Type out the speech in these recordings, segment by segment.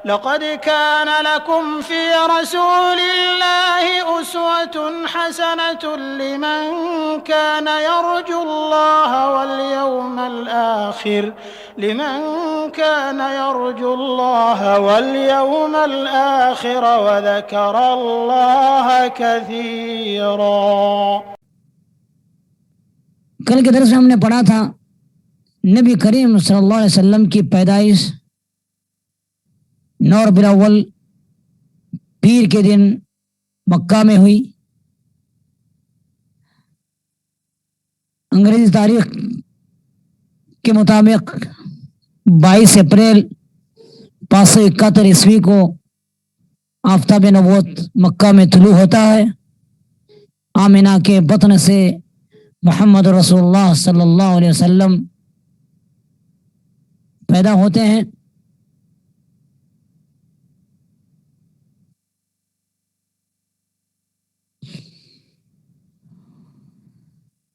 لقد كان لكم في رسول الله أسوة حسنة لمن كان يرجو الله واليوم الآخر وذكر الله كثيرا۔ کل کے درس میں ہم نے پڑھا تھا نبی کریم صلی اللہ علیہ وسلم کی پیدائش 9 ربیع الاول پیر کے دن مکہ میں ہوئی۔ انگریزی تاریخ کے مطابق 22 اپریل 571 عیسوی کو آفتاب نبوت مکہ میں طلوع ہوتا ہے۔ آمنہ کے بطن سے محمد رسول اللہ صلی اللہ علیہ وسلم پیدا ہوتے ہیں۔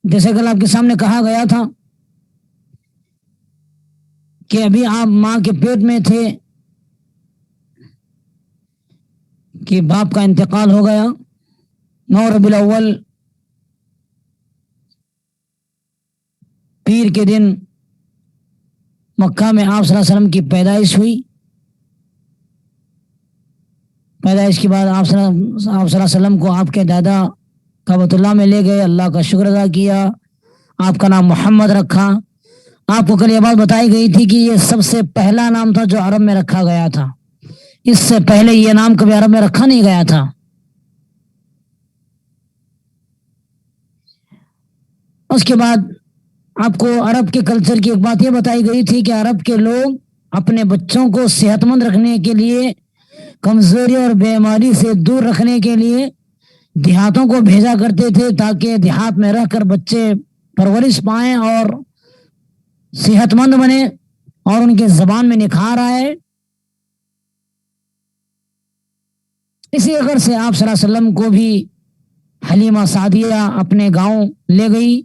جیسے کل آپ کے سامنے کہا گیا تھا کہ ابھی آپ ماں کے پیٹ میں تھے کہ باپ کا انتقال ہو گیا۔ 9 ربیع الاول پیر کے دن مکہ میں آپ صلی اللہ علیہ وسلم کی پیدائش ہوئی۔ پیدائش کے بعد آپ صلی اللہ علیہ وسلم کو آپ کے دادا کعبۃ اللہ میں لے گئے، اللہ کا شکر ادا کیا، آپ کا نام محمد رکھا۔ آپ کو کل یہ بات بتائی گئی تھی کہ یہ سب سے پہلا نام تھا جو عرب میں رکھا گیا تھا، اس سے پہلے یہ نام کبھی عرب میں رکھا نہیں گیا تھا۔ اس کے بعد آپ کو عرب کے کلچر کی ایک بات یہ بتائی گئی تھی کہ عرب کے لوگ اپنے بچوں کو صحت مند رکھنے کے لیے، کمزوری اور بیماری سے دور رکھنے کے لیے دیہاتوں کو بھیجا کرتے تھے تاکہ دیہات میں رہ کر بچے پرورش پائیں اور صحت مند بنے اور ان کے زبان میں نکھار آئے۔ اسی غرض سے آپ صلی اللہ علیہ وسلم کو بھی حلیمہ سعدیہ اپنے گاؤں لے گئی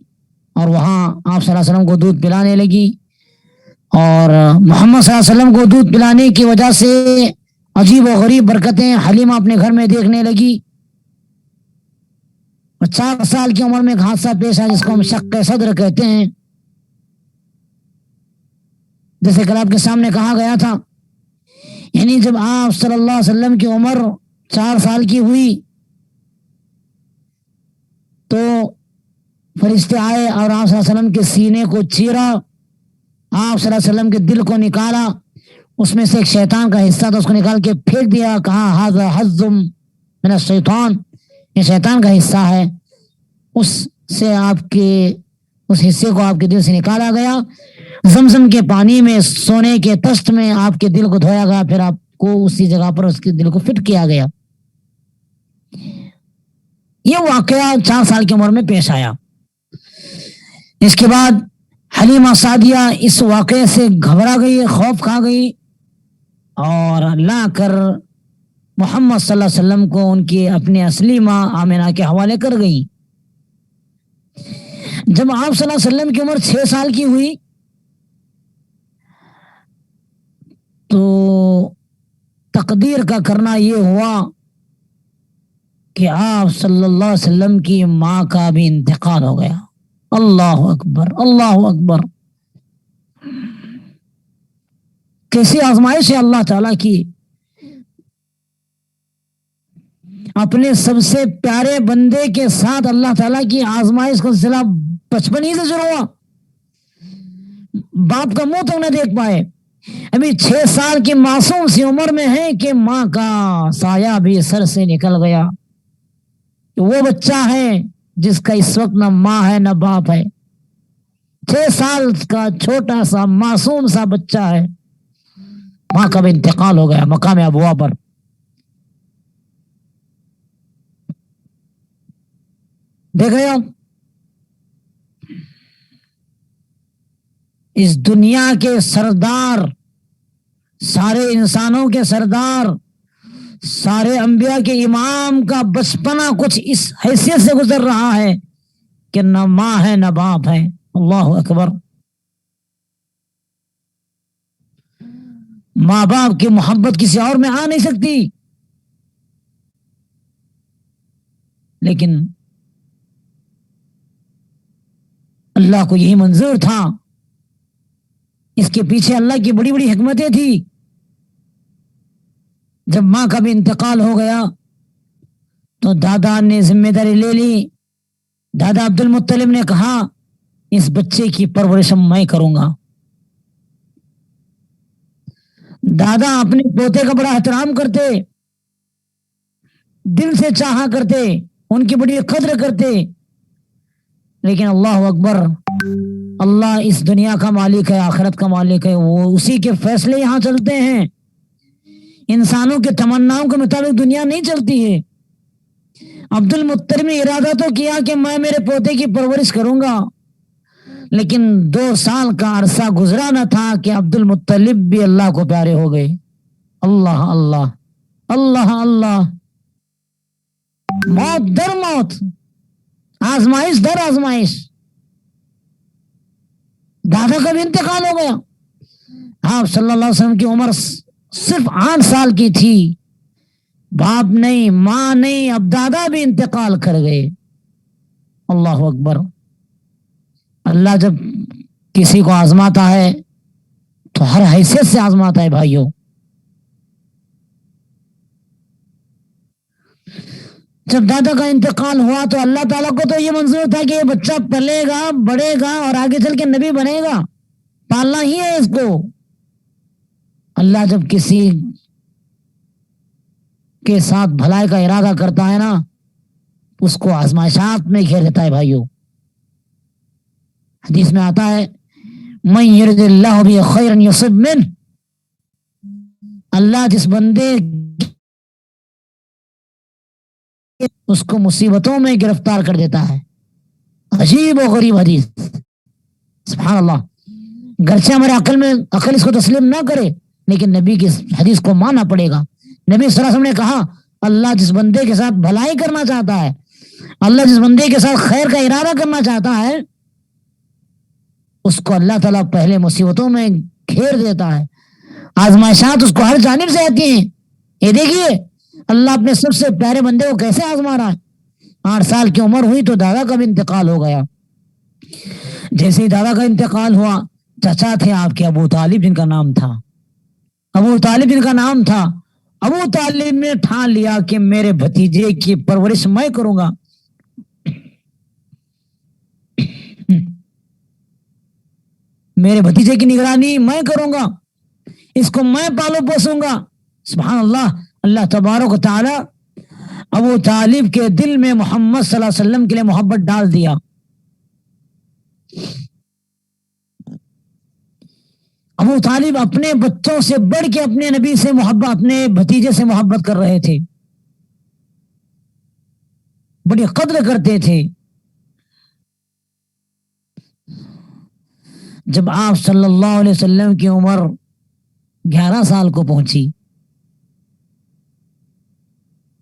اور وہاں آپ صلی اللہ علیہ وسلم کو دودھ پلانے لگی، اور محمد صلی اللہ علیہ وسلم کو دودھ پلانے کی وجہ سے عجیب و غریب برکتیں حلیمہ اپنے گھر میں دیکھنے لگی۔ 4 سال کی عمر میں ایک حادثہ پیش آیا جس کو ہم شق صدر کہتے ہیں۔ جیسے کل آپ کے سامنے کہا گیا تھا، یعنی جب آپ صلی اللہ علیہ وسلم کی عمر 4 سال کی ہوئی تو فرشتے آئے اور آپ صلی اللہ علیہ وسلم کے سینے کو چیرا، آپ صلی اللہ علیہ وسلم کے دل کو نکالا، اس میں سے ایک شیطان کا حصہ تھا، اس کو نکال کے پھینک دیا، کہا ھذا حظ من الشیطان، یہ شیطان کا حصہ ہے۔ اس سے آپ کے اس حصے کو آپ کے دل سے نکالا گیا، زمزم کے پانی میں سونے کے تشت میں آپ کے دل کو دھویا گیا، پھر آپ کو اسی جگہ پر اس کے دل کو فٹ کیا گیا۔ یہ واقعہ 4 سال کی عمر میں پیش آیا۔ اس کے بعد حلیمہ سعدیہ اس واقعے سے گھبرا گئی، خوف کھا گئی اور لا کر محمد صلی اللہ علیہ وسلم کو ان کی اپنی اصلی ماں آمنہ کے حوالے کر گئی۔ جب آپ صلی اللہ علیہ وسلم کی عمر 6 سال کی ہوئی تو تقدیر کا کرنا یہ ہوا کہ آپ صلی اللہ علیہ وسلم کی ماں کا بھی انتقال ہو گیا۔ اللہ اکبر، اللہ اکبر، کیسی آزمائش ہے اللہ تعالیٰ کی۔ اپنے سب سے پیارے بندے کے ساتھ اللہ تعالیٰ کی آزمائش کا سلسلہ بچپن ہی سے شروع ہوا۔ باپ کا منہ تک نہ دیکھ پائے، ابھی 6 سال کی معصوم سی عمر میں ہے کہ ماں کا سایہ بھی سر سے نکل گیا۔ وہ بچہ ہے جس کا اس وقت نہ ماں ہے نہ باپ ہے، 6 سال کا چھوٹا سا معصوم سا بچہ ہے، ماں کا بھی انتقال ہو گیا مقام ابوا پر۔ دیکھ رہے ہو اس دنیا کے سردار، سارے انسانوں کے سردار، سارے انبیاء کے امام کا بچپنا کچھ اس حیثیت سے گزر رہا ہے کہ نہ ماں ہے نہ باپ ہے۔ اللہ اکبر۔ ماں باپ کی محبت کسی اور میں آ نہیں سکتی، لیکن اللہ کو یہی منظور تھا، اس کے پیچھے اللہ کی بڑی بڑی حکمتیں تھی۔ جب ماں کا بھی انتقال ہو گیا تو دادا نے ذمہ داری لے لی۔ دادا عبد المطلب نے کہا اس بچے کی پرورش میں کروں گا۔ دادا اپنے پوتے کا بڑا احترام کرتے، دل سے چاہا کرتے، ان کی بڑی قدر کرتے، لیکن اللہ اکبر، اللہ اس دنیا کا مالک ہے، آخرت کا مالک ہے، وہ اسی کے فیصلے یہاں چلتے ہیں۔ انسانوں کے تمناؤں کے مطابق دنیا نہیں چلتی ہے۔ عبد المطلب نے ارادہ تو کیا کہ میں میرے پوتے کی پرورش کروں گا، لیکن 2 سال کا عرصہ گزرا نہ تھا کہ عبد المطلب بھی اللہ کو پیارے ہو گئے۔ اللہ اللہ اللہ اللہ، موت در موت، آزمائش در آزمائش۔ دادا کا بھی انتقال ہو گیا۔ آپ صلی اللہ علیہ وسلم کی عمر صرف 8 سال کی تھی، باپ نہیں، ماں نہیں، اب دادا بھی انتقال کر گئے۔ اللہ اکبر۔ اللہ جب کسی کو آزماتا ہے تو ہر حیثیت سے آزماتا ہے بھائیوں۔ جب دادا کا انتقال ہوا تو اللہ تعالیٰ کو تو یہ منظور تھا کہ یہ بچہ پلے گا، بڑھے گا اور آگے چل کے نبی بنے گا، پالنا ہی ہے اس کو۔ اللہ جب کسی کے ساتھ بھلائی کا ارادہ کرتا ہے نا، اس کو آزمائشات میں گھیر دیتا ہے بھائیوں۔ حدیث میں آتا ہے من یرد اللہ بہ خیرا یصب منہ، اللہ جس بندے اس کو مصیبتوں میں گرفتار کر دیتا ہے۔ عجیب و غریب حدیث، سبحان اللہ۔ گرچہ ہمارے عقل اس کو تسلیم نہ کرے، لیکن نبی کی حدیث کو ماننا پڑے گا۔ نبی صلی اللہ علیہ وسلم نے کہا اللہ جس بندے کے ساتھ بھلائی کرنا چاہتا ہے، اللہ جس بندے کے ساتھ خیر کا ارادہ کرنا چاہتا ہے، اس کو اللہ تعالیٰ پہلے مصیبتوں میں گھیر دیتا ہے۔ آزمائشات اس کو ہر جانب سے آتی ہیں۔ یہ دیکھیے اللہ اپنے سب سے پیارے بندے کو کیسے آزما رہا ہے۔ 8 سال کی عمر ہوئی تو دادا کا بھی انتقال ہو گیا۔ جیسے ہی دادا کا انتقال ہوا، چچا تھے آپ کے ابو طالب جن کا نام تھا، ابو طالب جن کا نام تھا، ابو طالب نے ٹھان لیا کہ میرے بھتیجے کی پرورش میں کروں گا۔ میرے بھتیجے کی نگرانی میں کروں گا، اس کو میں پالو پوسوں گا۔ سبحان اللہ۔ اللہ تبارک و تعالی ابو طالب کے دل میں محمد صلی اللہ علیہ وسلم کے لیے محبت ڈال دیا۔ ابو طالب اپنے بچوں سے بڑھ کے اپنے نبی سے محبت، اپنے بھتیجے سے محبت کر رہے تھے، بڑی قدر کرتے تھے۔ جب آپ صلی اللہ علیہ وسلم کی عمر 11 سال کو پہنچی،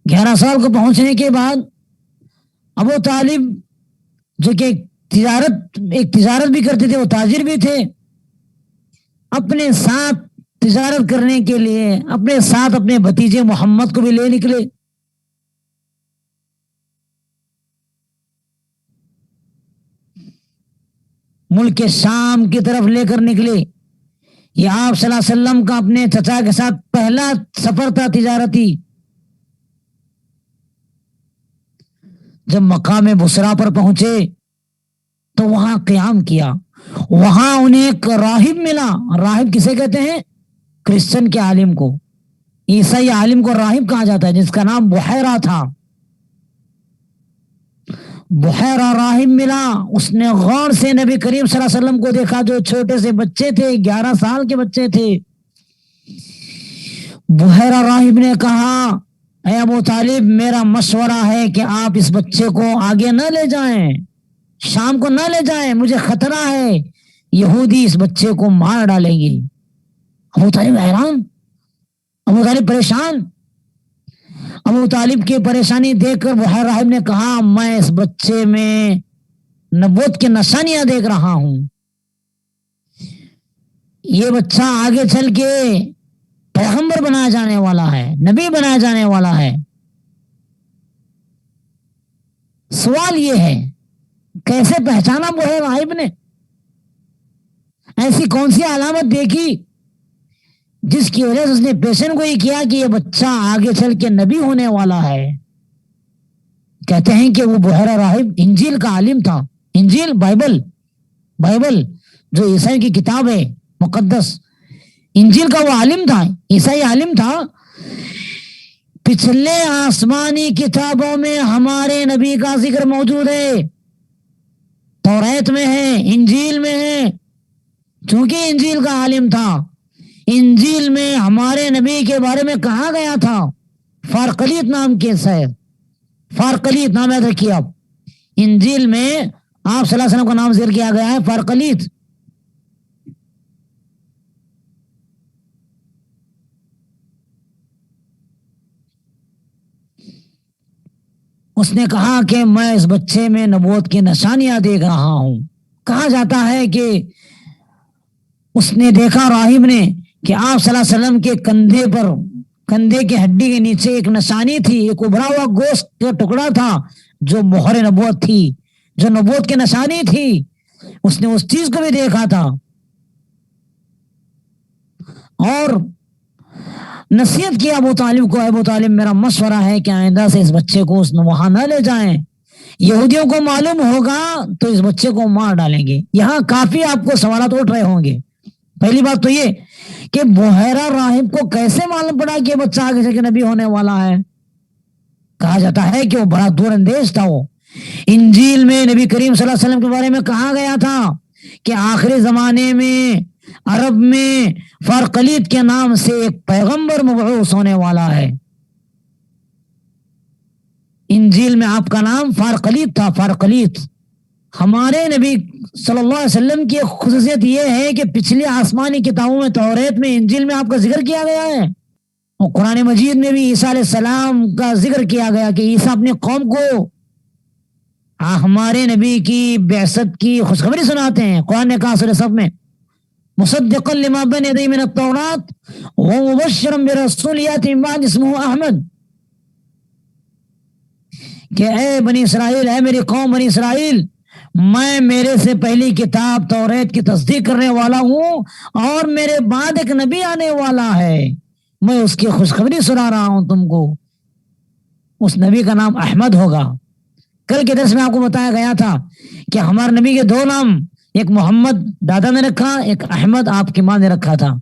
11 سال کو پہنچنے کے بعد ابو طالب جو کہ ایک تجارت بھی کرتے تھے، وہ تاجر بھی تھے، اپنے ساتھ تجارت کرنے کے لیے اپنے ساتھ اپنے بھتیجے محمد کو بھی لے نکلے۔ ملک شام کی طرف لے کر نکلے۔ یہ آپ صلی اللہ علیہ وسلم کا اپنے چچا کے ساتھ پہلا سفر تھا تجارتی۔ جب مقام بصرا پر پہنچے تو وہاں قیام کیا۔ وہاں انہیں ایک راہب ملا۔ راہب کسے کہتے ہیں؟ کرسچن کے عالم کو، عیسائی عالم کو راہب کہا جاتا ہے، جس کا نام بحیرہ تھا۔ بحیرہ راہب ملا، اس نے غور سے نبی کریم صلی اللہ علیہ وسلم کو دیکھا، جو چھوٹے سے بچے تھے، 11 سال کے بچے تھے۔ بحیرہ راہب نے کہا اے ابو طالب، میرا مشورہ ہے کہ آپ اس بچے کو آگے نہ لے جائیں، شام کو نہ لے جائیں، مجھے خطرہ ہے، یہودی اس بچے کو مار ڈالیں گے۔ ابو طالب حیران، ابو طالب پریشان۔ ابو طالب کی پریشانی دیکھ کر بحیرہ راہب نے کہا میں اس بچے میں نبوت کی نشانیاں دیکھ رہا ہوں، یہ بچہ آگے چل کے پیغمبر بنایا جانے والا ہے، نبی بنایا جانے والا ہے۔ سوال یہ ہے کیسے پہچانا بحیر راہب نے؟ ایسی کون سی علامت دیکھی جس کی وجہ سے اس نے پیشن گوئی کیا کہ یہ بچہ آگے چل کے نبی ہونے والا ہے؟ کہتے ہیں کہ وہ بحیرہ راہب انجیل کا عالم تھا۔ انجیل بائبل جو عیسائی کی کتاب ہے مقدس، انجیل کا وہ عالم تھا، عیسائی عالم تھا۔ پچھلے آسمانی کتابوں میں ہمارے نبی کا ذکر موجود ہے، توریت میں ہے، انجیل میں ہے۔ چونکہ انجیل کا عالم تھا، انجیل میں ہمارے نبی کے بارے میں کہا گیا تھا، فارقلیت نام کے شہر، فارقلیت نام یاد رکھیے آپ، انجیل میں آپ صلی اللہ علیہ وسلم کا نام ذکر کیا گیا ہے، فارقلیت۔ اس نے کہا کہ میں اس بچے میں نبوت کی نشانیاں دیکھ رہا ہوں۔ کہا جاتا ہے کہ اس نے دیکھا راہب نے کہ آپ صلی اللہ علیہ وسلم کے کندھے پر، کندھے کی ہڈی کے نیچے ایک نشانی تھی، ایک ابھرا ہوا گوشت کا ٹکڑا تھا جو مہر نبوت تھی، جو نبوت کی نشانی تھی۔ اس نے اس چیز کو بھی دیکھا تھا اور نصیحت کیا ابو طالب کو، ابو طالب میرا مشورہ ہے کہ آئندہ سے اس بچے کو وہاں نہ لے جائیں، یہودیوں کو معلوم ہوگا تو اس بچے کو مار ڈالیں گے۔ یہاں کافی آپ کو سوالات اٹھ رہے ہوں گے۔ پہلی بات تو یہ کہ بحیرہ راہب کو کیسے معلوم پڑا کہ بچہ آگے سے نبی ہونے والا ہے؟ کہا جاتا ہے کہ وہ بڑا دور اندیش تھا۔ وہ انجیل میں نبی کریم صلی اللہ علیہ وسلم کے بارے میں کہا گیا تھا کہ آخری زمانے میں عرب میں فارقلیت کے نام سے ایک پیغمبر مبعوث ہونے والا ہے۔ انجیل میں آپ کا نام فارقلیت تھا، فارقلیت۔ ہمارے نبی صلی اللہ علیہ وسلم کی خصوصیت یہ ہے کہ پچھلی آسمانی کتابوں میں، توریت میں، انجیل میں آپ کا ذکر کیا گیا ہے، اور قرآن مجید میں بھی عیسیٰ علیہ السلام کا ذکر کیا گیا کہ عیسیٰ اپنی قوم کو ہمارے نبی کی بعثت کی خوشخبری سناتے ہیں۔ قرآن نے کہا سورہ صف میں مصدقا لما بین یدیہ من التوراۃ ومبشرا برسول یأتی من بعدہ اسمہ احمد، کہ اے بنی اسرائیل، اے میری قوم بنی اسرائیل، میں میرے سے پہلی کتاب توریت کی تصدیق کرنے والا ہوں اور میرے بعد ایک نبی آنے والا ہے، میں اس کی خوشخبری سنا رہا ہوں تم کو۔ اس نبی کا نام احمد ہوگا۔ کل کے درس میں آپ کو بتایا گیا تھا کہ ہمارے نبی کے دو نام، ایک محمد دادا نے رکھا، ایک احمد آپ کی ماں نے رکھا تھا،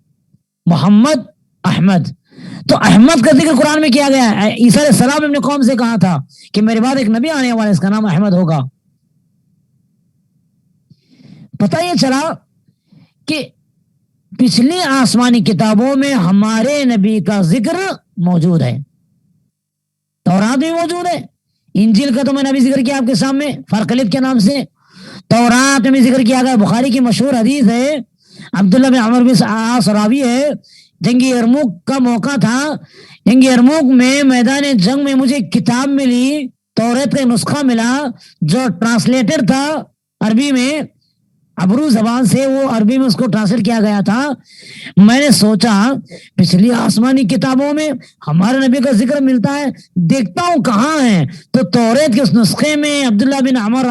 محمد احمد۔ تو احمد کا ذکر قرآن میں کیا گیا ہے۔ عیسیٰ علیہ السلام نے اپنے قوم سے کہا تھا کہ میرے بعد ایک نبی آنے والا ہے، اس کا نام احمد ہوگا۔ پتہ یہ چلا کہ پچھلی آسمانی کتابوں میں ہمارے نبی کا ذکر موجود ہے، تورات بھی موجود ہے، انجیل کا تو میں نے ابھی ذکر کیا آپ کے سامنے فارقلیت کے نام سے، تورات میں بھی ذکر کیا گیا۔ بخاری کی مشہور حدیث ہے، عبداللہ بن عمر بن عاص راوی ہے، جنگ یرموک کا موقع تھا، جنگ یرموک میں میدان جنگ میں مجھے کتاب ملی، توریت کا نسخہ ملا جو ٹرانسلیٹر تھا عربی میں، عبرو زبان سے وہ عربی میں اس کو ٹرانسلیٹ کیا گیا تھا۔ میں نے سوچا پچھلی آسمانی کتابوں میں ہمارے نبی کا ذکر ملتا ہے، دیکھتا ہوں کہاں ہے، تو توریت کے اس نسخے میں عبداللہ بن عمر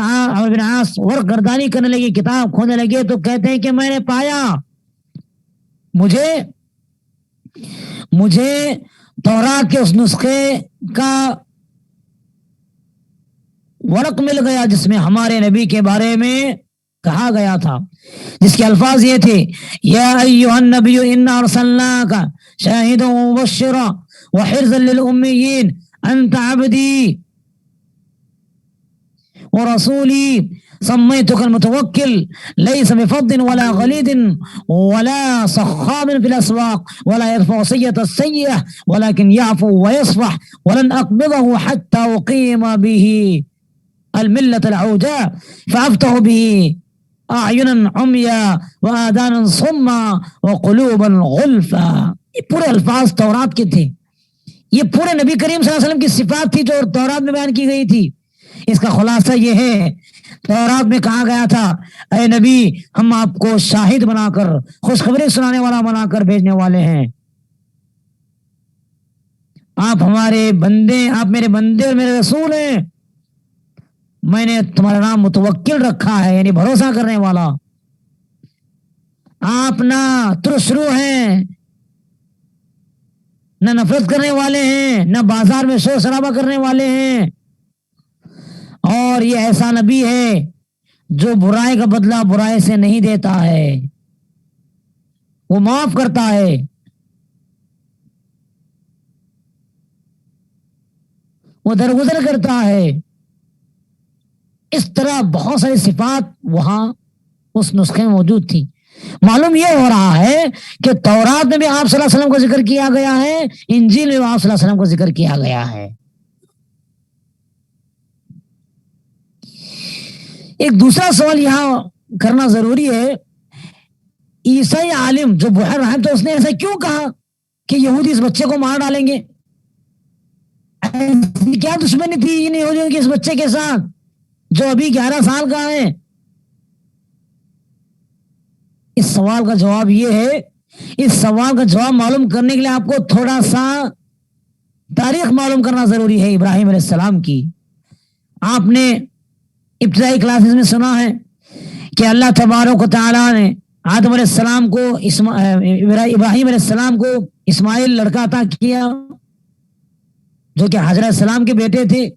بن عاص ورق گردانی کرنے لگے، کتاب کھولنے لگے، تو کہتے ہیں کہ میں نے پایا، مجھے تورات کے اس نسخے کا ورق مل گیا جس میں ہمارے نبی کے بارے میں کہا گیا تھا، جس کے الفاظ یہ تھے، یا ایھا النبی انا ارسلناک شاہدا ومبشرا وحرزا للأمیین انت عبدی ورسولی سمیتک المتوکل لیس بفظ ولا غلیظ ولا صخاب فی الاسواق ولا يرفع سیئة السیئة ولكن يعفو ويصفح ولن اقبضه حتى اقیم به الملة العوجاء فافتح به اعینا عمیا وآذانا صما وقلوبا غلفا۔ یہ پورے الفاظ تورات کے تھے، یہ پورے نبی کریم صلی اللہ علیہ وسلم کی صفات تھی جو تورات میں بیان کی گئی تھی۔ اس کا خلاصہ یہ ہے، تورات میں کہا گیا تھا اے نبی ہم آپ کو شاہد بنا کر، خوشخبری سنانے والا بنا کر بھیجنے والے ہیں، آپ ہمارے بندے، آپ میرے بندے اور میرے رسول ہیں، میں نے تمہارا نام متوکل رکھا ہے، یعنی بھروسہ کرنے والا۔ آپ نہ ترسرو ہیں، نہ نفرت کرنے والے ہیں، نہ بازار میں شور شرابہ کرنے والے ہیں، اور یہ ایسا نبی ہے جو برائی کا بدلہ برائی سے نہیں دیتا ہے، وہ معاف کرتا ہے، وہ درگزر کرتا ہے۔ اس طرح بہت ساری صفات وہاں اس نسخے میں موجود تھی۔ معلوم یہ ہو رہا ہے کہ تورات میں بھی آپ صلی اللہ علیہ وسلم کو ذکر کیا گیا ہے، انجیل میں بھی آپ صلی اللہ علیہ وسلم کو ذکر کیا گیا ہے۔ ایک دوسرا سوال یہاں کرنا ضروری ہے، عیسائی عالم جو بحیر رحم تو اس نے ایسا کیوں کہا کہ یہودی اس بچے کو مار ڈالیں گے؟ کیا دشمنی تھی ان یہودیوں کی اس بچے کے ساتھ جو ابھی 11 سال کا ہے؟ اس سوال کا جواب یہ ہے، اس سوال کا جواب معلوم کرنے کے لیے آپ کو تھوڑا سا تاریخ معلوم کرنا ضروری ہے ابراہیم علیہ السلام کی۔ آپ نے ابتدائی کلاسز میں سنا ہے کہ اللہ تبارک و تعالیٰ نے آدم علیہ السلام کو ابراہیم علیہ السلام کو اسماعیل لڑکا عطا کیا جو کہ حضرت السلام کے بیٹے تھے۔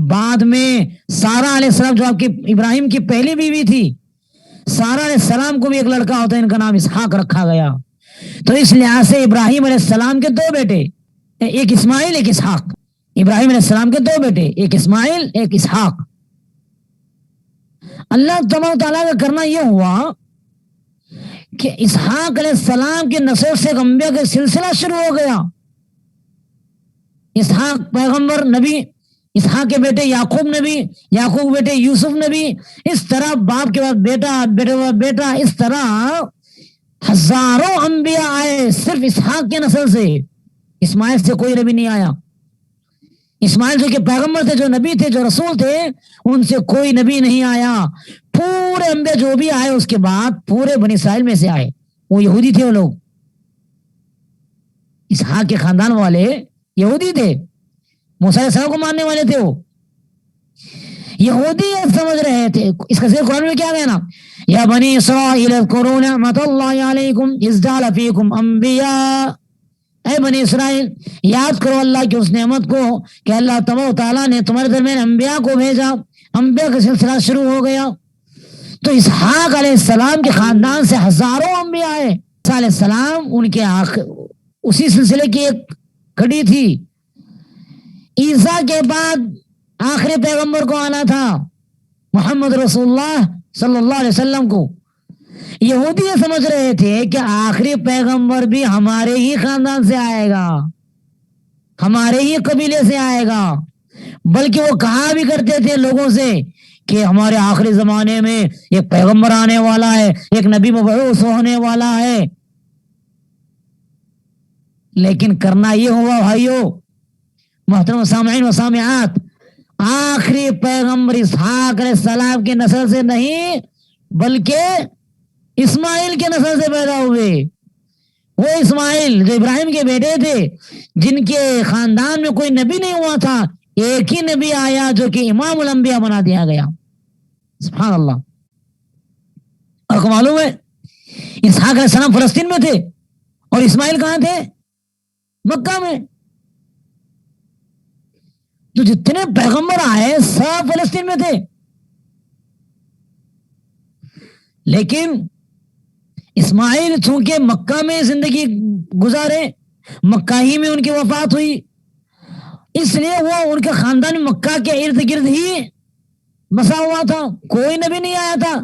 بعد میں سارہ علیہ السلام جو آپ کی ابراہیم کی پہلی بیوی تھی، سارہ علیہ السلام کو بھی ایک لڑکا ہوتا ہے، ان کا نام اسحاق رکھا گیا۔ تو اس لحاظ سے ابراہیم علیہ السلام کے 2 بیٹے، ایک اسماعیل ایک اسحاق۔ ابراہیم علیہ السلام کے 2 بیٹے، ایک اسماعیل ایک اسحاق۔ اللہ تبارک و تعالیٰ کا کرنا یہ ہوا کہ اسحاق علیہ السلام کی نسل سے انبیاء کا سلسلہ شروع ہو گیا۔ اسحاق پیغمبر نبی، اسحاق کے بیٹے یعقوب نبی، یعقوب کے بیٹے یوسف نبی، اس طرح باپ کے بعد بیٹا، بیٹے کے بعد بیٹا، اس طرح ہزاروں انبیاء آئے صرف اسحاق کے نسل سے۔ اسماعیل سے کوئی نبی نہیں آیا۔ اسماعیل جو کہ پیغمبر تھے، جو نبی تھے، جو رسول تھے، ان سے کوئی نبی نہیں آیا۔ پورے انبیاء جو بھی آئے اس کے بعد پورے بنی اسرائیل میں سے آئے، وہ یہودی تھے۔ وہ لوگ اسحاق کے خاندان والے یہودی تھے، موسیٰ علیہ السلام کو ماننے والے تھے، وہ یہودی سمجھ رہے تھے۔ اس کا ذکر قرآن میں کیا گیا نا، یا بنی اسرائیل اذکروا نعمت اللہ علیکم اذ جعل فیکم انبیاء، اے بنی اسرائیل یاد کرو اللہ کی اس نعمت کو کہ اللہ تبارک و تعالیٰ نے تمہارے درمیان انبیاء کو بھیجا، انبیاء کا سلسلہ شروع ہو گیا۔ تو اسحاق علیہ السلام کے خاندان سے ہزاروں انبیاء آئے۔ عیسیٰ علیہ السلام ان کے اسی سلسلے کی ایک کڑی تھی۔ عیسیٰ کے بعد آخری پیغمبر کو آنا تھا، محمد رسول اللہ صلی اللہ علیہ وسلم کو۔ یہودی یہ سمجھ رہے تھے کہ آخری پیغمبر بھی ہمارے ہی خاندان سے آئے گا، ہمارے ہی قبیلے سے آئے گا، بلکہ وہ کہا بھی کرتے تھے لوگوں سے کہ ہمارے آخری زمانے میں ایک پیغمبر آنے والا ہے، ایک نبی مبعوث ہونے والا ہے۔ لیکن کرنا یہ ہوا بھائیو محترم سامعین و سامعات، آخری پیغمبر اسحاق علیہ السلام کی نسل سے نہیں بلکہ اسماعیل کے نسل سے پیدا ہوئے۔ وہ اسماعیل جو ابراہیم کے بیٹے تھے، جن کے خاندان میں کوئی نبی نہیں ہوا تھا، ایک ہی نبی آیا جو کہ امام الانبیاء بنا دیا گیا۔ سبحان اللہ۔ اور کو معلوم ہے اسحاق علیہ السلام فلسطین میں تھے اور اسماعیل کہاں تھے؟ مکہ میں۔ تو جتنے پیغمبر آئے سب فلسطین میں تھے، لیکن اسماعیل چونکہ مکہ میں زندگی گزارے، مکہ ہی میں ان کی وفات ہوئی، اس لیے وہ ان کے خاندان مکہ کے ارد گرد ہی بسا ہوا تھا، کوئی نبی نہیں آیا تھا۔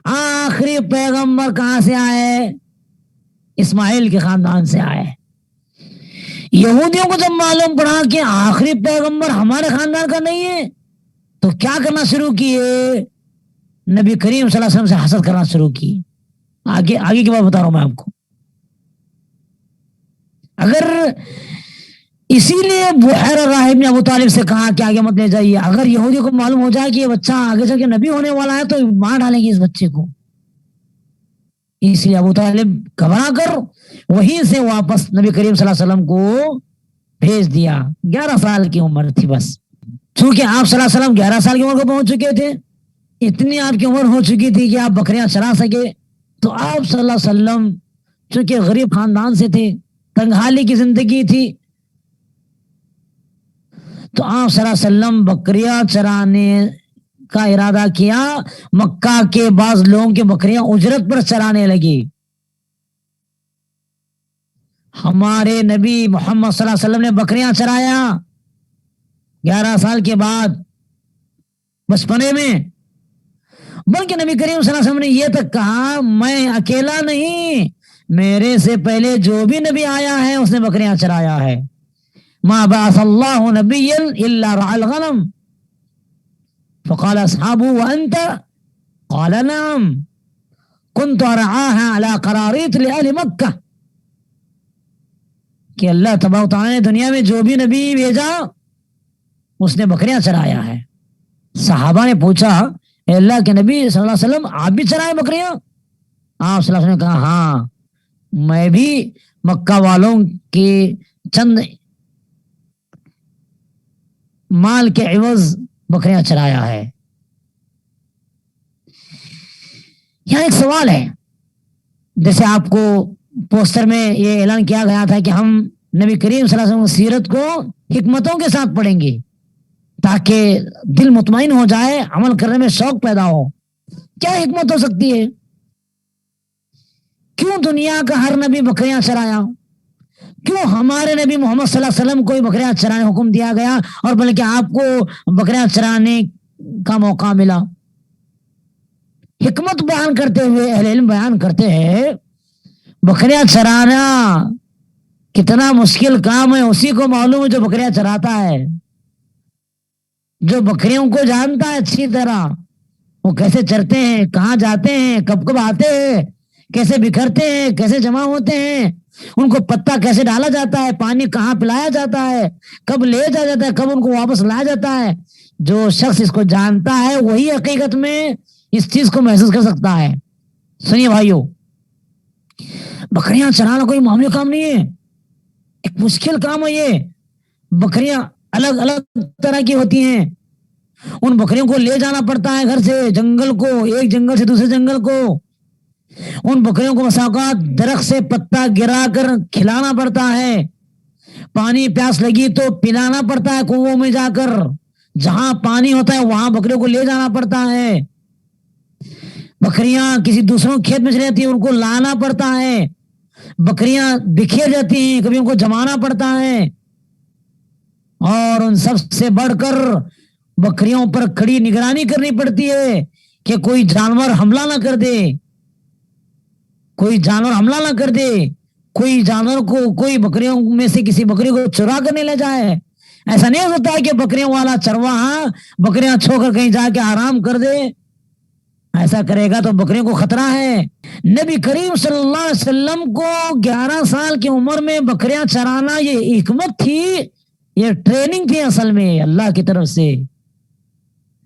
آخری پیغمبر کہاں سے آئے؟ اسماعیل کے خاندان سے آئے۔ یہودیوں کو جب معلوم پڑا کہ آخری پیغمبر ہمارے خاندان کا نہیں ہے تو کیا کرنا شروع کیے؟ نبی کریم صلی اللہ علیہ وسلم سے حسد کرنا شروع کی۔ آگے کی بات بتا رہا ہوں میں آپ کو۔ اگر اسی لیے بحیر راہب نے ابو طالب سے کہا کہ آگے مت لے جائیے، اگر یہودی کو معلوم ہو جائے کہ یہ بچہ آگے چل کے نبی ہونے والا ہے تو مار ڈالیں گے اس بچے کو۔ اس لیے ابو طالب گھبرا کر وہیں سے واپس نبی کریم صلی اللہ علیہ وسلم کو بھیج دیا. 11 سال کی عمر تھی بس. چونکہ آپ صلی اللہ علیہ وسلم 11 سال کی عمر کو پہنچ چکے تھے, اتنی آپ کی عمر ہو چکی تھی کہ آپ بکریاں چرا سکے. تو آپ صلی اللہ علیہ وسلم چونکہ غریب خاندان سے تھے, تنگحالی کی زندگی تھی, تو آپ صلی اللہ علیہ وسلم بکریاں چرانے کا ارادہ کیا. مکہ کے بعض لوگوں کی بکریاں اجرت پر چرانے لگی. ہمارے نبی محمد صلی اللہ علیہ وسلم نے بکریاں چرایا 11 سال کے بعد بچپنے میں. بلکہ نبی کریم صلی اللہ علیہ وسلم نے یہ تک کہا میں اکیلا نہیں, میرے سے پہلے جو بھی نبی آیا ہے اس نے بکریاں چرایا ہے. ما بعث اللہ نبی الا رعى الغنم فقال اصحابه وانت قال نعم كنت ارعاها على قراريط لاهل مکہ. کہ اللہ تبارک و تعالی نے دنیا میں جو بھی نبی بھیجا اس نے بکریاں چرایا ہے. صحابہ نے پوچھا اے اللہ کے نبی صلی اللہ علیہ وسلم آپ بھی چرائے بکریاں؟ آپ صلی اللہ علیہ وسلم نے کہا ہاں میں بھی مکہ والوں کے چند مال کے عوض بکریاں چرایا ہے. یہاں ایک سوال ہے, جیسے آپ کو پوسٹر میں یہ اعلان کیا گیا تھا کہ ہم نبی کریم صلی اللہ علیہ وسلم کی سیرت کو حکمتوں کے ساتھ پڑھیں گے تاکہ دل مطمئن ہو جائے, عمل کرنے میں شوق پیدا ہو. کیا حکمت ہو سکتی ہے؟ کیوں دنیا کا ہر نبی بکریاں چرایا؟ کیوں ہمارے نبی محمد صلی اللہ علیہ وسلم کو بکریاں چرانے حکم دیا گیا اور بلکہ آپ کو بکریاں چرانے کا موقع ملا؟ حکمت بیان کرتے ہوئے اہل علم بیان کرتے ہیں بکریاں چرانا کتنا مشکل کام ہے اسی کو معلوم ہے جو بکریاں چراتا ہے. جو بکریوں کو جانتا ہے اچھی طرح, وہ کیسے چرتے ہیں, کہاں جاتے ہیں, کب کب آتے ہیں, کیسے بکھرتے ہیں, کیسے جمع ہوتے ہیں, ان کو پتا کیسے ڈالا جاتا ہے, پانی کہاں پلایا جاتا ہے, کب لے جایا جاتا ہے, کب ان کو واپس لایا جاتا ہے. جو شخص اس کو جانتا ہے وہی حقیقت میں اس چیز کو محسوس کر سکتا ہے. سنیے بھائیو, بکریاں چرانا کوئی معمولی کام نہیں ہے, ایک مشکل کام ہے یہ. بکریاں الگ الگ طرح کی ہوتی ہیں, ان بکریوں کو لے جانا پڑتا ہے گھر سے جنگل کو, ایک جنگل سے دوسرے جنگل کو. ان بکریوں کو مساوقات درخت سے پتا گرا کر کھلانا پڑتا ہے, پانی پیاس لگی تو پلانا پڑتا ہے کنووں میں جا کر, جہاں پانی ہوتا ہے وہاں بکریوں کو لے جانا پڑتا ہے. بکریاں کسی دوسروں کھیت میں چلی جاتی ہیں, ان کو لانا پڑتا ہے. بکریاں بکھیر جاتی ہیں, کبھی ان کو جمانا پڑتا ہے. اور ان سب سے بڑھ کر بکریوں پر کڑی نگرانی کرنی پڑتی ہے کہ کوئی جانور حملہ نہ کر دے, کوئی جانور حملہ نہ کر دے, کوئی جانور کو کوئی بکریوں میں سے کسی بکری کو چرا کر نہیں لے جائے. ایسا نہیں ہوتا ہے کہ بکریوں والا چرواہا بکریاں چھوڑ کر کہیں جا کے آرام کر دے. ایسا کرے گا تو بکریوں کو خطرہ ہے. نبی کریم صلی اللہ علیہ وسلم کو 11 سال کی عمر میں بکریاں چرانا یہ حکمت تھی, یہ ٹریننگ تھی اصل میں اللہ کی طرف سے,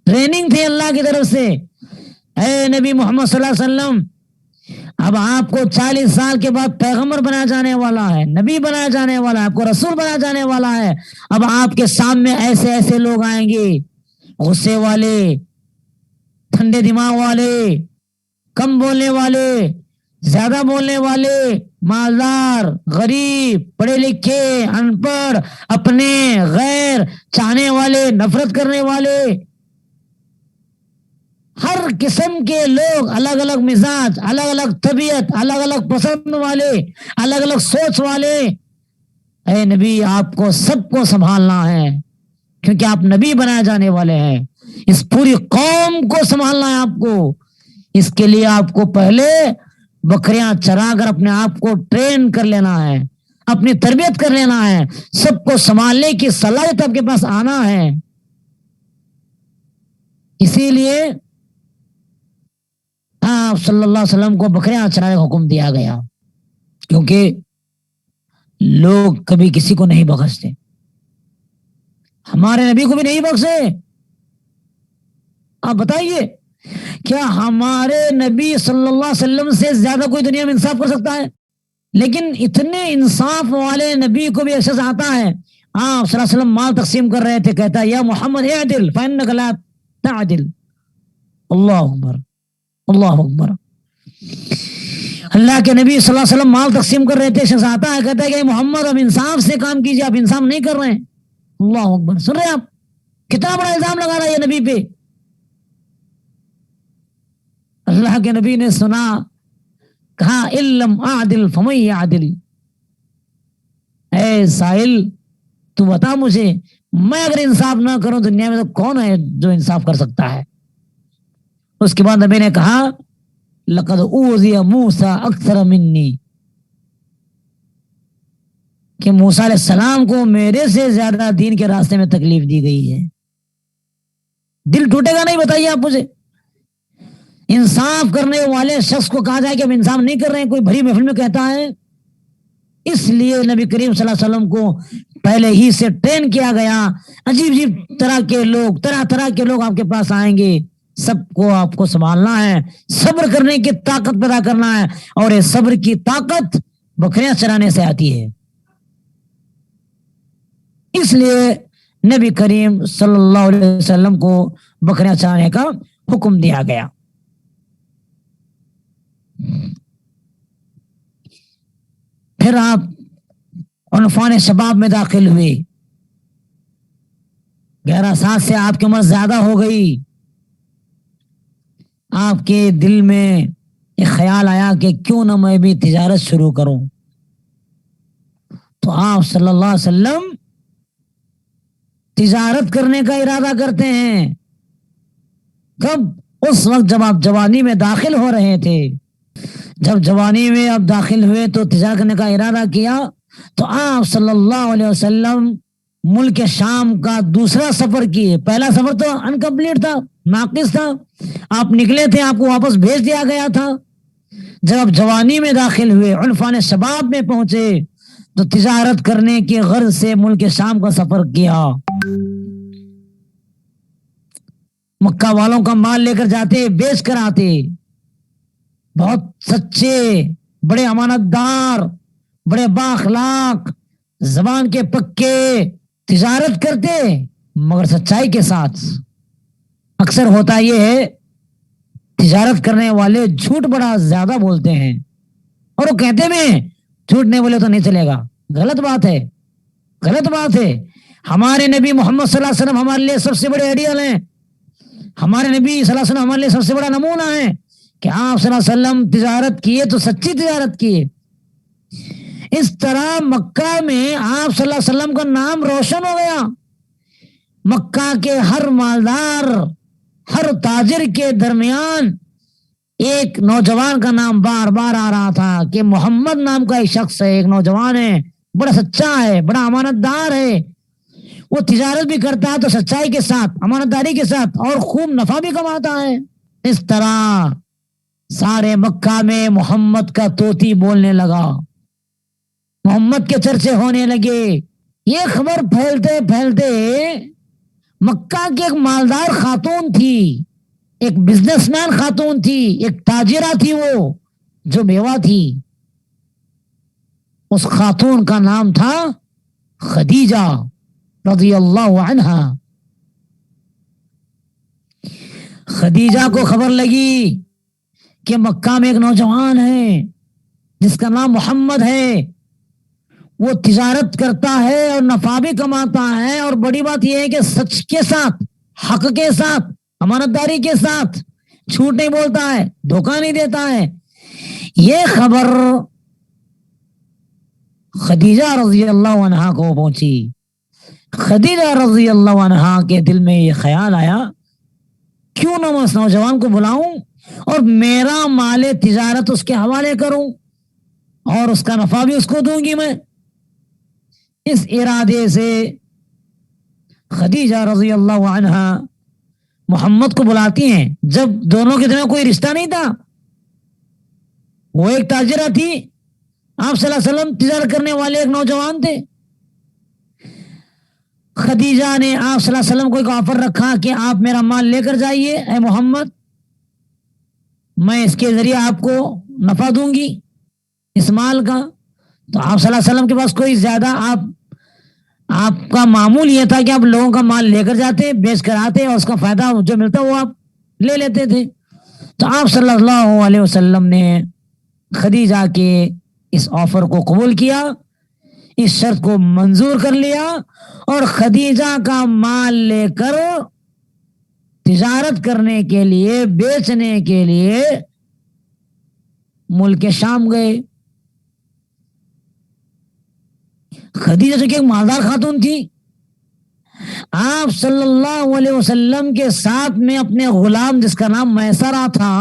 ٹریننگ تھی اللہ کی طرف سے. اے نبی محمد صلی اللہ علیہ وسلم, اب آپ کو 40 سال کے بعد پیغمبر بنایا جانے والا ہے, نبی بنایا جانے والا ہے, آپ کو رسول بنایا جانے والا ہے. اب آپ کے سامنے ایسے ایسے لوگ آئیں گے, غصے والے, ٹھنڈے دماغ والے, کم بولنے والے, زیادہ بولنے والے, مالدار, غریب, پڑھے لکھے, ان پڑھ, اپنے غیر, چاہنے والے, نفرت کرنے والے, ہر قسم کے لوگ, الگ الگ مزاج, الگ الگ طبیعت, الگ الگ پسند والے, الگ الگ سوچ والے. اے نبی آپ کو سب کو سنبھالنا ہے کیونکہ آپ نبی بنائے جانے والے ہیں. اس پوری قوم کو سنبھالنا ہے آپ کو. اس کے لیے آپ کو پہلے بکریاں چرا کر اپنے آپ کو ٹرین کر لینا ہے, اپنی تربیت کر لینا ہے, سب کو سنبھالنے کی صلاحیت آپ کے پاس آنا ہے. اسی لیے آپ صلی اللہ علیہ وسلم کو بکریاں چرانے کا حکم دیا گیا, کیونکہ لوگ کبھی کسی کو نہیں بخشتے, ہمارے نبی کو بھی نہیں بخشے. آپ بتائیے کیا ہمارے نبی صلی اللہ علیہ وسلم سے زیادہ کوئی دنیا میں انصاف کر سکتا ہے؟ لیکن اتنے انصاف والے نبی کو بھی ایسا آتا ہے, آپ صلی اللہ علیہ وسلم مال تقسیم کر رہے تھے، کہتا یا محمد اعدل فإنک لا تعدل. اللہ اکبر، اللہ اکبر. اللہ کے نبی صلی اللہ علیہ وسلم مال تقسیم کر رہے تھے، شخص آتا ہے کہتا ہے کہ محمد اب انصاف سے کام کیجیے، آپ انصاف نہیں کر رہے ہیں. اللہ اکبر. سن رہے ہیں آپ کتنا بڑا الزام لگا رہا ہے یہ نبی پہ. اللہ کے نبی نے سنا، کہا علم اعدل فمن یعدل. اے سائل تو بتا مجھے، میں اگر انصاف نہ کروں دنیا میں تو کون ہے جو انصاف کر سکتا ہے. اس کے بعد نبی نے کہا لقد اوذی موسیٰ اکثر منی، کہ موسیٰ علیہ السلام کو میرے سے زیادہ دین کے راستے میں تکلیف دی گئی ہے. دل ٹوٹے گا نہیں؟ بتائیے آپ مجھے. انصاف کرنے والے شخص کو کہا جائے کہ ہم انصاف نہیں کر رہے ہیں، کوئی بڑی محفل میں کہتا ہے. اس لیے نبی کریم صلی اللہ علیہ وسلم کو پہلے ہی سے ٹرین کیا گیا. عجیب عجیب طرح کے لوگ، طرح طرح کے لوگ آپ کے پاس آئیں گے، سب کو آپ کو سنبھالنا ہے، صبر کرنے کی طاقت پیدا کرنا ہے. اور یہ صبر کی طاقت بکریاں چرانے سے آتی ہے. اس لیے نبی کریم صلی اللہ علیہ وسلم کو بکریاں چرانے کا حکم دیا گیا. پھر آپ عنفان شباب میں داخل ہوئے. 11 سال سے آپ کی عمر زیادہ ہو گئی. آپ کے دل میں ایک خیال آیا کہ کیوں نہ میں بھی تجارت شروع کروں. تو آپ صلی اللہ علیہ وسلم تجارت کرنے کا ارادہ کرتے ہیں. کب؟ اس وقت جب آپ جوانی میں داخل ہو رہے تھے. جب جوانی میں آپ داخل ہوئے تو تجارت کرنے کا ارادہ کیا. تو آپ صلی اللہ علیہ وسلم ملک شام کا دوسرا سفر کیے. پہلا سفر تو انکمپلیٹ تھا، ناقص تھا، آپ نکلے تھے، آپ کو واپس بھیج دیا گیا تھا. جب آپ جوانی میں داخل ہوئے، عنفان شباب میں پہنچے، تو تجارت کرنے کی غرض سے ملک شام کا سفر کیا. مکہ والوں کا مال لے کر جاتے، بیچ کر آتے. بہت سچے، بڑے امانت دار، بڑے بااخلاق، زبان کے پکے، تجارت کرتے مگر سچائی کے ساتھ. اکثر ہوتا یہ ہے تجارت کرنے والے جھوٹ بڑا زیادہ بولتے ہیں، اور وہ کہتے میں جھوٹ نہیں بولے تو نہیں چلے گا. غلط بات ہے، غلط بات ہے. ہمارے نبی محمد صلی اللہ علیہ وسلم ہمارے لیے سب سے بڑے آئیڈیل ہیں. ہمارے نبی صلی اللہ علیہ وسلم ہمارے لیے سب سے بڑا نمونہ ہے کہ آپ صلی اللہ علیہ وسلم تجارت کیے تو سچی تجارت کیے. اس طرح مکہ میں آپ صلی اللہ علیہ وسلم کا نام روشن ہو گیا. مکہ کے ہر مالدار، ہر تاجر کے درمیان ایک نوجوان کا نام بار بار آ رہا تھا کہ محمد نام کا ایک شخص ہے، ایک نوجوان ہے، بڑا سچا ہے، بڑا امانت دار ہے. وہ تجارت بھی کرتا ہے تو سچائی کے ساتھ، امانت داری کے ساتھ، اور خوب نفع بھی کماتا ہے. اس طرح سارے مکہ میں محمد کا طوطی بولنے لگا، محمد کے چرچے ہونے لگے. یہ خبر پھیلتے پھیلتے مکہ کی ایک مالدار خاتون تھی، ایک بزنس مین خاتون تھی، ایک تاجرہ تھی، وہ جو بیوہ تھی. اس خاتون کا نام تھا خدیجہ رضی اللہ عنہا. خدیجہ کو خبر لگی کہ مکہ میں ایک نوجوان ہے جس کا نام محمد ہے، وہ تجارت کرتا ہے اور نفع بھی کماتا ہے، اور بڑی بات یہ ہے کہ سچ کے ساتھ، حق کے ساتھ، امانت داری کے ساتھ، جھوٹ نہیں بولتا ہے، دھوکہ نہیں دیتا ہے. یہ خبر خدیجہ رضی اللہ عنہا کو پہنچی. خدیجہ رضی اللہ عنہا کے دل میں یہ خیال آیا کیوں نہ میں اس نوجوان کو بلاؤں اور میرا مال تجارت اس کے حوالے کروں اور اس کا نفع بھی اس کو دوں گی میں. اس ارادے سے خدیجہ رضی اللہ عنہا محمد کو بلاتی ہیں. جب دونوں کے درمیان کوئی رشتہ نہیں تھا، وہ ایک تاجرہ تھی، آپ صلی اللہ علیہ وسلم تجارت کرنے والے ایک نوجوان تھے. خدیجہ نے آپ صلی اللہ علیہ وسلم کو ایک آفر رکھا کہ آپ میرا مال لے کر جائیے اے محمد، میں اس کے ذریعے آپ کو نفع دوں گی اس مال کا. تو آپ صلی اللہ علیہ وسلم کے پاس کوئی زیادہ آپ آپ کا معمول یہ تھا کہ آپ لوگوں کا مال لے کر جاتے, بیچ کر آتے, اور اس کا فائدہ جو ملتا وہ آپ لے لیتے تھے. تو آپ صلی اللہ علیہ وسلم نے خدیجہ کے اس آفر کو قبول کیا, اس شرط کو منظور کر لیا, اور خدیجہ کا مال لے کر تجارت کرنے کے لیے, بیچنے کے لیے ملک شام گئے. خدیجہ جو کہ ایک مالدار خاتون تھی, آپ صلی اللہ علیہ وسلم کے ساتھ میں اپنے غلام جس کا نام میسرہ تھا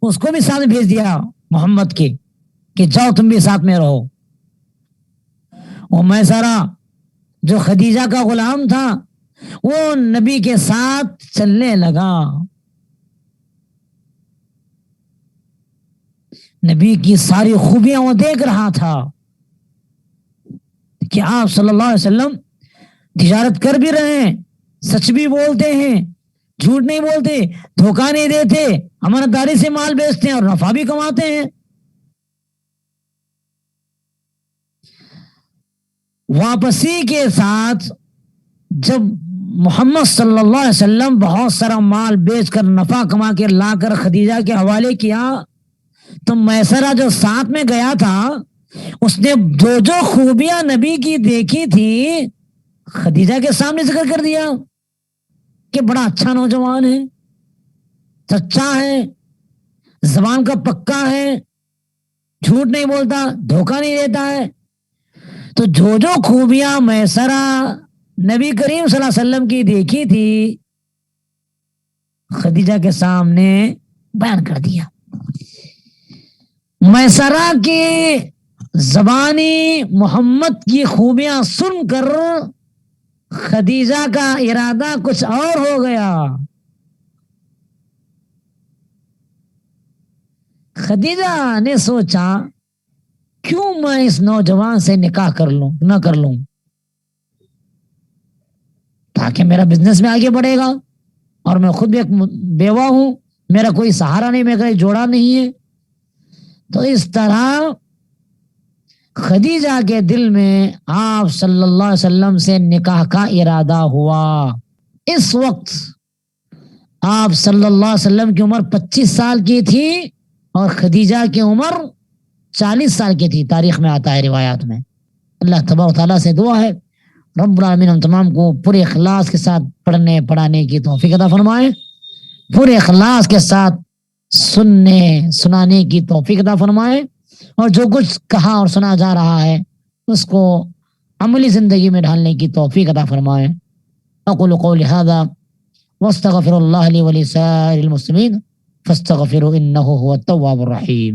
اس کو بھی ساتھ بھیج دیا محمد کے کہ جاؤ تم بھی ساتھ میں رہو. وہ میسرہ جو خدیجہ کا غلام تھا وہ نبی کے ساتھ چلنے لگا, نبی کی ساری خوبیاں وہ دیکھ رہا تھا کہ آپ صلی اللہ علیہ وسلم تجارت کر بھی رہے ہیں, سچ بھی بولتے ہیں, جھوٹ نہیں بولتے, دھوکہ نہیں دیتے, امانتداری سے مال بیچتے ہیں اور نفع بھی کماتے ہیں. واپسی کے ساتھ جب محمد صلی اللہ علیہ وسلم بہت سارا مال بیچ کر نفع کما کے لا کر خدیجہ کے حوالے کیا تو میسرہ جو ساتھ میں گیا تھا اس نے جو خوبیاں نبی کی دیکھی تھی خدیجہ کے سامنے ذکر کر دیا کہ بڑا اچھا نوجوان ہے, سچا ہے, زبان کا پکا ہے, جھوٹ نہیں بولتا, دھوکہ نہیں دیتا ہے. تو جو خوبیاں میسرہ نبی کریم صلی اللہ علیہ وسلم کی دیکھی تھی خدیجہ کے سامنے بیان کر دیا. میسرہ کی زبانی محمد کی خوبیاں سن کر خدیجہ کا ارادہ کچھ اور ہو گیا. خدیجہ نے سوچا کیوں میں اس نوجوان سے نکاح نہ کر لوں تاکہ میرا بزنس میں آگے بڑھے گا, اور میں خود بھی ایک بیوہ ہوں, میرا کوئی سہارا نہیں, میرا کوئی جوڑا نہیں ہے. تو اس طرح خدیجہ کے دل میں آپ صلی اللہ علیہ وسلم سے نکاح کا ارادہ ہوا. اس وقت آپ صلی اللہ علیہ وسلم کی عمر 25 سال کی تھی اور خدیجہ کی عمر 40 سال کی تھی, تاریخ میں آتا ہے, روایات میں. اللہ تبارک و تعالیٰ سے دعا ہے رب العالمین ہم تمام کو پورے اخلاص کے ساتھ پڑھنے پڑھانے کی توفیق عطا فرمائے, پورے اخلاص کے ساتھ سننے سنانے کی توفیق عطا فرمائے, اور جو کچھ کہا اور سنا جا رہا ہے اس کو عملی زندگی میں ڈھالنے کی توفیق عطا فرمائے. اقول قولی ھذا واستغفر اللہ لی ولسائر المسلمین فاستغفروا انہ هو التواب الرحیم.